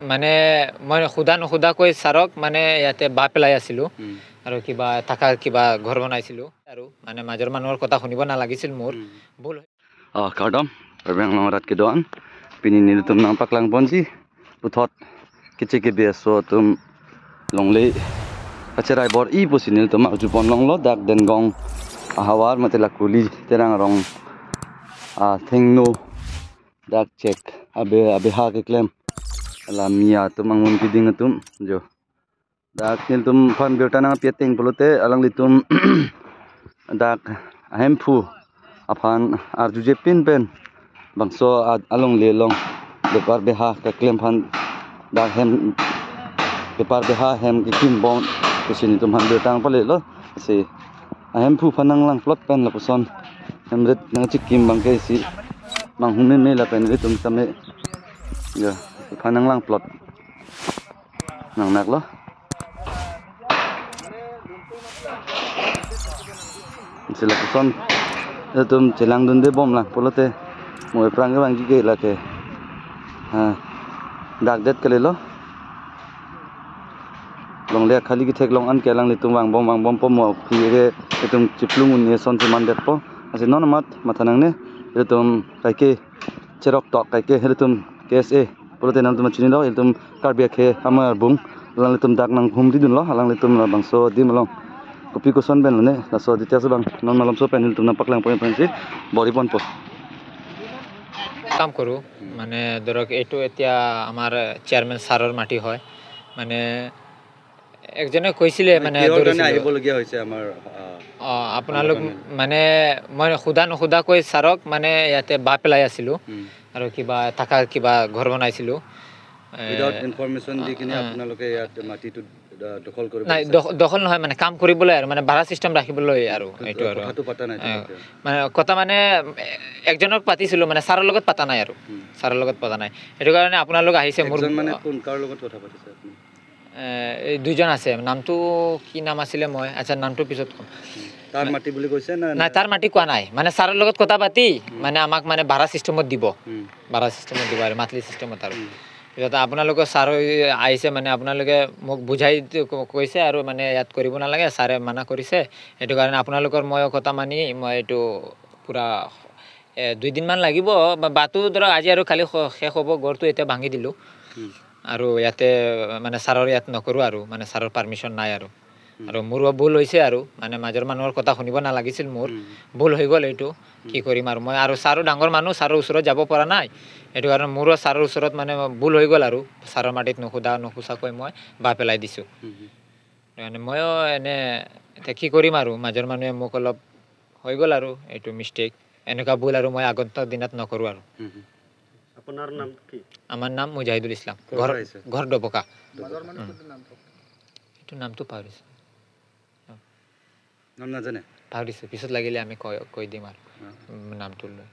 মানে মই খুদা নুখুদাকৈ ছাৰক মানে ইয়াতে বাহ পেলাই আছিলোঁ আৰু কিবা থাকাৰ কিবা ঘৰ বনাইছিলোঁ আৰু মানে মাজৰ মানুহৰ কথা শুনিব নালাগিছিল মোৰ ভুল kardom perbeng rat kedon pini ni tum nang paklang bonji puthot kiche ke beso tum longle acherai bor I posinil tum ju pon longlo dak den gong hawar matela kuli terang rong thengno dak check abe ha ke claim la mia tum angun ki ding tum jo dak nil tum fan beutana pieteng polote alang litum dak hempu aphan arjuje pin pen bangso along le long bepar beha ka claim phan dak hem bepar beha hem ki kim bon kusin tum han beutang pale lo se hempu phanang lang plot pen la puson hemret nang chikim bang ke si mang hume me la pen tum tame ya phanang lang plot nang nak lo sila puson tum chelang dunde bom lang polote moi prang bang gi la ke dak det kale lo long le khali ki thek long an ke lang le tum bang bom pom mo phire tum chiplung un ne son man det po ase non mat mathanang ne tum kai ke cherok tok kai ke tum ksa polote nam tum chini lo tum karbia khe amar bung lang le tum dak nang hum di dun lo halang le tum bangso di malong kopi ko son ben ne la so ditia so bang non malam so penil tum na paklang poin si bori pon po কাম কৰোঁ মানে ধৰক এইটো এতিয়া আমাৰ chairman ছাৰৰ মাটি হয় মানে একজনে কৈছিলে মানে আহিবলগীয়া হৈছে আমাৰ আপোনালোক মানে মই খুদা নুখুদাকৈ ছাৰক মানে ইয়াতে বাহ পেলাই আছিলোঁ আৰু কিবা থাকাৰ কিবা ঘৰ বনাইছিলোঁ উইদাউট ইনফৰমেশ্যন দি কিনে আপোনালোকে ইয়াত মাটিটো দখল কৰিব নাই দখল নহয় মানে কাম কৰিবলৈ আৰু মানে ভাড়া চিষ্টেম ৰাখিবলৈ আৰু এইটো আৰু মানে কথা মানে একজনক পাতিছিলোঁ মানে ছাৰৰ লগত পাতা নাই আৰু ছাৰৰ লগত পতা নাই সেইটো কাৰণে আপোনালোক আহিছে মোৰ মানে কোন কাৰ লগত কথা পাতিছে আপুনি এই দুজন আছে নামটো কি নাম আছিলে মই আচ্ছা নামটো পিছত ক'ম তাৰ মাটি বুলি কৈছে না নাই তাৰ মাটি কোৱা নাই মানে ছাৰৰ লগত কথা পাতি মানে আমাক মানে ভাড়া চিষ্টেমত দিব আৰু মান্থলি চিষ্টেমত আৰু এতিয়া আপোনালোকৰ ছাৰ আহিছে মানে আপোনালোকে মোক বুজাই কৈছে আৰু মানে ইয়াত কৰিব নালাগে ছাৰে মানা কৰিছে সেইটো কাৰণে আপোনালোকৰ মই কথা মানি মই এইটো পূৰা 2 দিনমান লাগিব বাটো ধৰক আজি আৰু খালি শেষ হ'ব ঘৰটো এতিয়া ভাঙি দিলোঁ আৰু ইয়াতে মানে ছাৰৰ ইয়াত নকৰোঁ আৰু মানে ছাৰৰ পাৰ্মিশ্যন নাই আৰু মোৰো ভুল হৈছে আৰু মানে মাজৰ মানুহৰ কথা শুনিব নালাগিছিল মোৰ ভুল হৈ গ'ল এইটো কি কৰিম আৰু মই আৰু ছাৰো ডাঙৰ মানুহ ছাৰৰ ওচৰত যাব পৰা নাই সেইটো কাৰণে মোৰো ছাৰৰ ওচৰত মানে ভুল হৈ গ'ল আৰু ছাৰৰ মাটিত নুখুচাকৈ মই বাহ পেলাই দিছোঁ মানে ময়ো এনে এতিয়া কি কৰিম আৰু মাজৰ মানুহে মোক অলপ হৈ গ'ল আৰু এইটো মিষ্টেক এনেকুৱা ভুল আৰু মই আগন্তুক দিনত নকৰোঁ আৰু আপোনাৰ নাম কি আমাৰ নাম মুজাহিদুল ইসলাম ঘৰ ডবকা এইটো নামটো পাহৰিছোঁ নাম নাজানে পাহৰিছোঁ পিছত লাগিলে আমি কৈ দিম আৰু নামটো লৈ